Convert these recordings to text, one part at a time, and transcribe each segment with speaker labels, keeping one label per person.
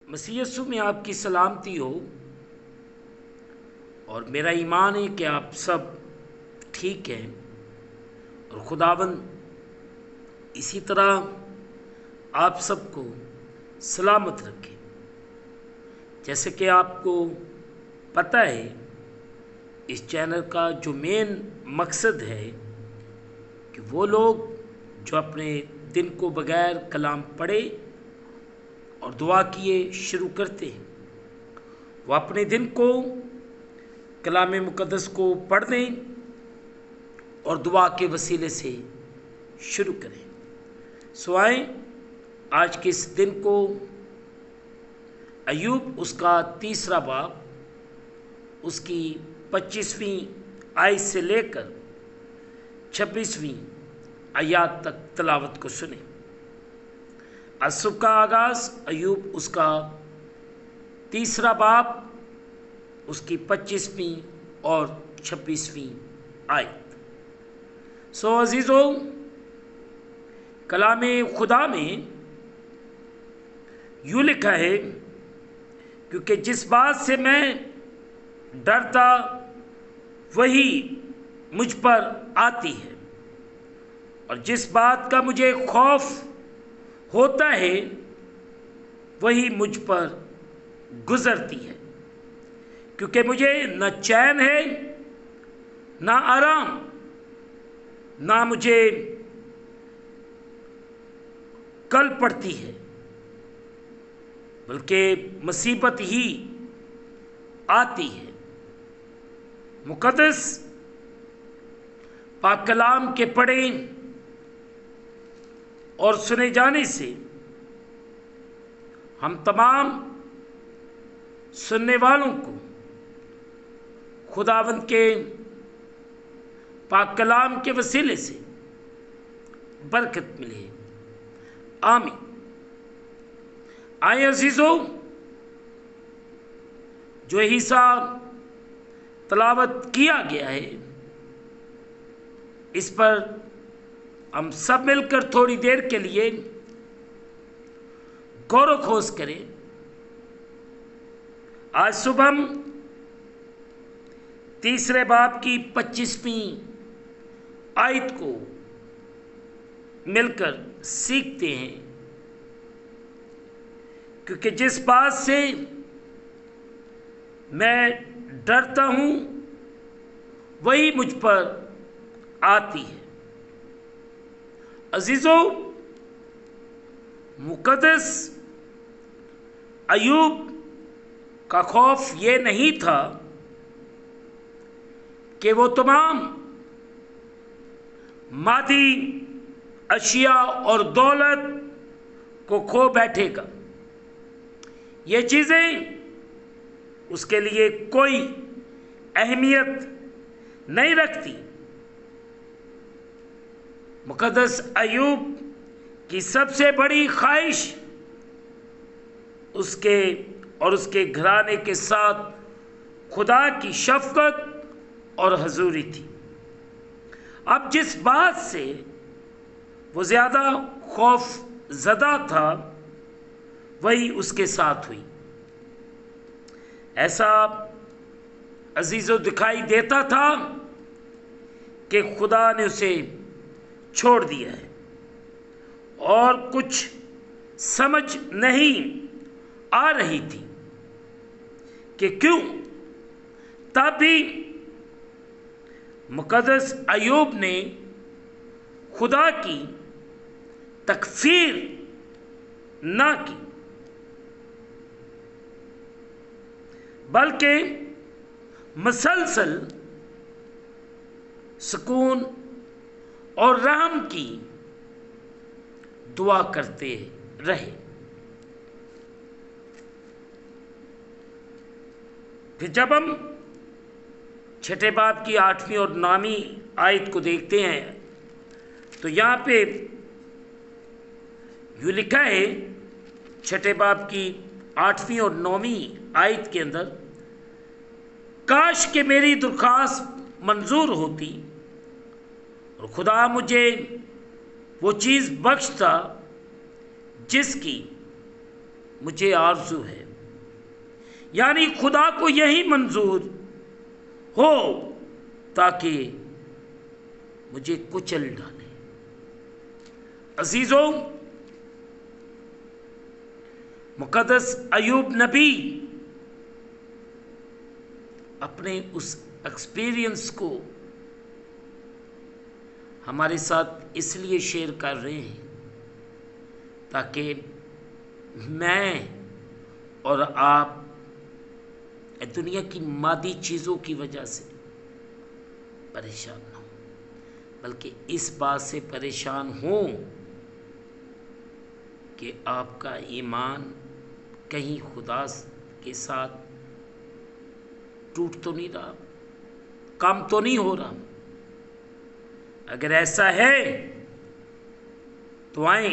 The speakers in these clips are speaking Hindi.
Speaker 1: मसीह यीशु में आपकी सलामती हो। और मेरा ईमान है कि आप सब ठीक हैं और खुदावंद इसी तरह आप सबको सलामत रखे। जैसे कि आपको पता है, इस चैनल का जो मेन मकसद है कि वो लोग जो अपने दिन को बगैर कलाम पढ़े और दुआ किए शुरू करते हैं, वो अपने दिन को कलाम मुक़द्दस को पढ़ दें और दुआ के वसीले से शुरू करें। सो आए आज के इस दिन को अय्यूब उसका 3रा बाब उसकी 25वीं आयत से लेकर 26वीं आयत तक तलावत को सुने। असुब का आगाज़ अय्यूब उसका 3रा बाब उसकी 25वीं और 26वीं आयत। सो अजीज़ो, कलामे खुदा में यूँ लिखा है, क्योंकि जिस बात से मैं डरता वही मुझ पर आती है और जिस बात का मुझे खौफ होता है वही मुझ पर गुजरती है। क्योंकि मुझे न चैन है न आराम, ना मुझे कल पड़ती है, बल्कि मुसीबत ही आती है। मुक़द्दस पाक कलाम के पढ़े और सुने जाने से हम तमाम सुनने वालों को खुदावंद के पाक कलाम के वसीले से बरकत मिले। आमीन। आए अजीज़ों, जो हिस्सा तलावत किया गया है, इस पर हम सब मिलकर थोड़ी देर के लिए गौर खोज करें। आज सुबह हम 3रे बाब की 25वीं आयत को मिलकर सीखते हैं। क्योंकि जिस बात से मैं डरता हूँ वही मुझ पर आती है। अजीज़ों, मुक़द्दस अय्यूब का खौफ ये नहीं था कि वो तमाम मादी अशिया और दौलत को खो बैठेगा। ये चीज़ें उसके लिए कोई अहमियत नहीं रखती। मुक़द्दस अय्यूब की सबसे बड़ी ख्वाहिश उसके और उसके घराने के साथ खुदा की शफ़क़त और हजूरी थी। अब जिस बात से वो ज़्यादा खौफ ज़दा था वही उसके साथ हुई। ऐसा अजीज़ों दिखाई देता था कि खुदा ने उसे छोड़ दिया है और कुछ समझ नहीं आ रही थी कि क्यों। तब भी मुक़द्दस अय्यूब ने खुदा की तकफीर ना की, बल्कि मसलसल सुकून और रहम की दुआ करते रहे। फिर जब हम 6ठे बाब की 8वीं और 9वीं आयत को देखते हैं तो यहाँ पे यूँ लिखा है, 6ठे बाब की 8वीं और 9वीं आयत के अंदर, काश के मेरी दरख्वास्त मंजूर होती और खुदा मुझे वो चीज़ बख्शता जिसकी मुझे आरज़ू है, यानी खुदा को यही मंजूर हो ताकि मुझे कुचल डाले। अजीजों, मुकद्दस अयूब नबी अपने उस एक्सपीरियंस को हमारे साथ इसलिए शेयर कर रहे हैं ताकि मैं और आप दुनिया की मादी चीज़ों की वजह से परेशान ना हो, बल्कि इस बात से परेशान हों कि आपका ईमान कहीं खुदा के साथ टूट तो नहीं रहा, कम तो नहीं हो रहा। अगर ऐसा है तो आए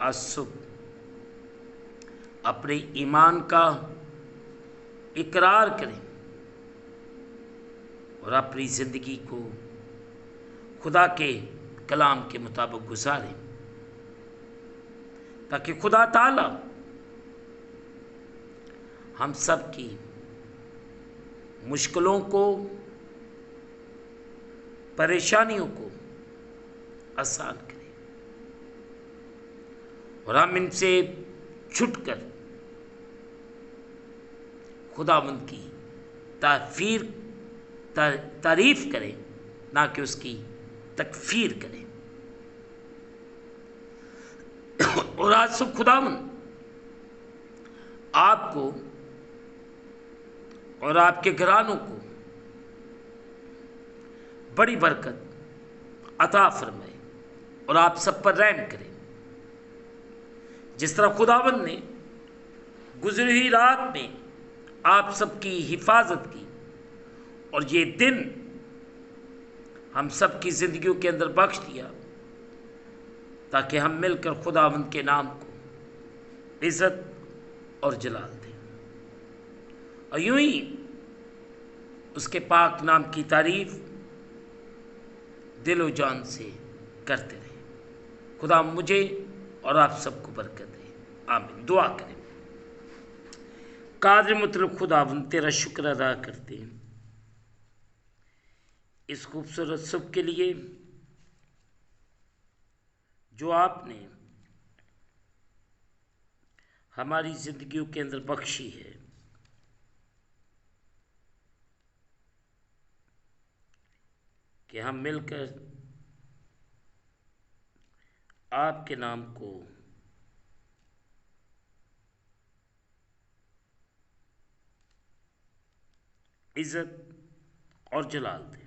Speaker 1: आज सुबह अपने ईमान का इकरार करें और अपनी ज़िंदगी को खुदा के कलाम के मुताबिक गुजारें ताकि खुदा ताला हम सब की मुश्किलों को, परेशानियों को आसान करे और हम इनसे छुटकर खुदावंद की तारीफ करें, ना कि उसकी तकफीर करें। और आज सब खुदावंद आपको और आपके घरानों को बड़ी बरकत अता फरमाए और आप सब पर रहम करें। जिस तरह खुदावंद ने गुजरी हुई रात में आप सबकी हिफाजत की और ये दिन हम सब की ज़िंदगियों के अंदर बख्श दिया ताकि हम मिलकर खुदावंद के नाम को इज़्ज़त और जलाल दें और यूं ही उसके पाक नाम की तारीफ दिलो जान से करते रहें। खुदा मुझे और आप सबको बरकत दे, आमीन। दुआ करें। कादिर मुतलब खुदावंद तेरा शुक्र अदा करते हैं इस खूबसूरत सुबह के लिए जो आपने हमारी ज़िंदगियों के अंदर बख्शी है। कि हम मिलकर आपके नाम को इज़्ज़त और जलाल दें।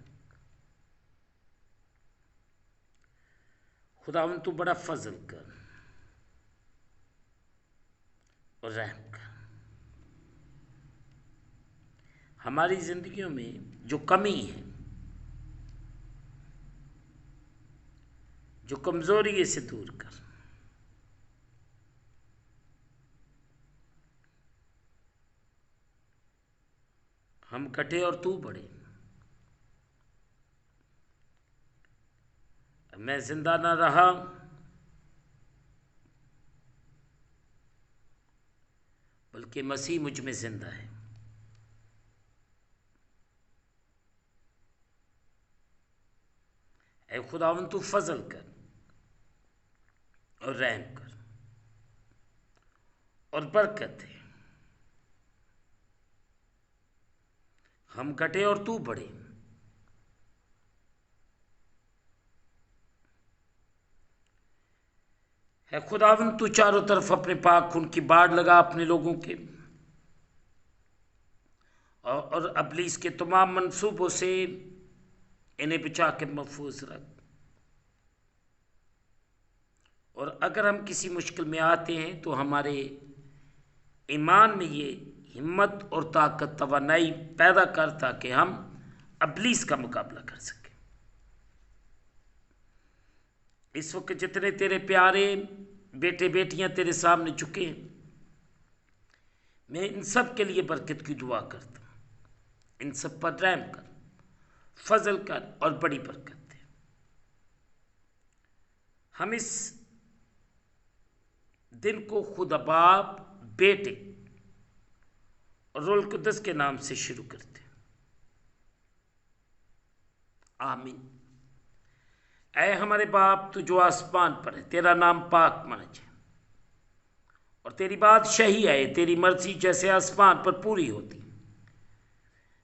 Speaker 1: खुदावंद तू बड़ा फजल कर और रहम कर। हमारी ज़िंदगियों में जो कमी है, जो कमज़ोरी है, इसे दूर कर। हम घटे और तू बढ़े। मैं जिंदा ना रहा बल्कि मसीह मुझ में जिंदा है। ऐ खुदावंद तू फजल कर और रहम कर और बरकत दे। हम घटे और तू बढ़े। है खुदावंद तू चारों तरफ अपने पाक खून की बाढ़ लगा अपने लोगों के और अबलीस के तमाम मंसूबों से इन्हें बचा के महफूज रख। और अगर हम किसी मुश्किल में आते हैं तो हमारे ईमान में ये हिम्मत और ताकत तवानाई पैदा कर ताकि हम अबलीस का मुकाबला कर सकें। इस वक्त जितने तेरे प्यारे बेटे बेटियां तेरे सामने झुके, मैं इन सब के लिए बरकत की दुआ करता हूँ। इन सब पर रहम कर, फजल कर और बड़ी बरकत दे। हम इस दिन को खुदा बाप, बेटे और रूहुल कुद्दस के नाम से शुरू करते हैं। आमीन। ऐ हमारे बाप, तू जो आसमान पर है, तेरा नाम पाक माना जाए और तेरी बादशाही आए, तेरी मर्जी जैसे आसमान पर पूरी होती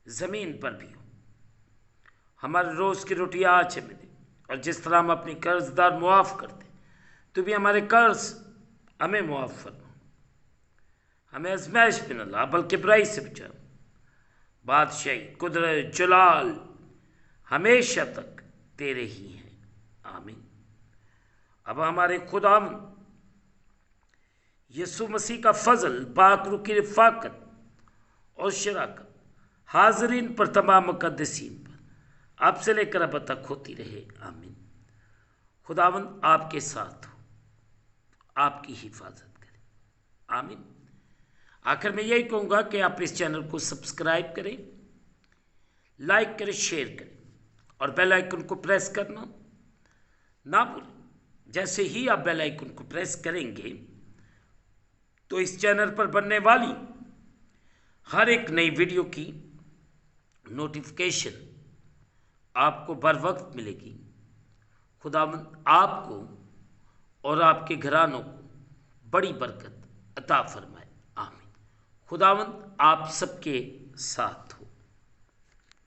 Speaker 1: जमीन पर भी हो। हमारे रोज की रोटी आज हमें दे, और जिस तरह हम अपनी कर्जदार मुआफ करते, तू भी हमारे कर्ज हमें मुआफ फरमा। हमें आजमाइश में न ला, बल्कि बुराई से बचा। बादशाही, कुदरत, जलाल हमेशा तक तेरे ही हैं। आमीन। अब हमारे खुदा यीशु मसीह का फजल, पाकरू की रिफाकत और शराकत हाजरीन पर, तमाम मुकद्दसीन पर, आपसे लेकर अब तक होती रहे। आमीन। खुदावंद आपके साथ हो, आपकी हिफाजत करे। आमीन। आखिर में यही कहूँगा कि आप इस चैनल को सब्सक्राइब करें, लाइक करें, शेयर करें और बेल आइकन को प्रेस करना ना भूलें। जैसे ही आप बेल आइकन को प्रेस करेंगे तो इस चैनल पर बनने वाली हर एक नई वीडियो की नोटिफिकेशन आपको बर वक्त मिलेगी। खुदावंद आपको और आपके घरानों को बड़ी बरकत अता फरमाए। आमीन। खुदावंद आप सबके साथ।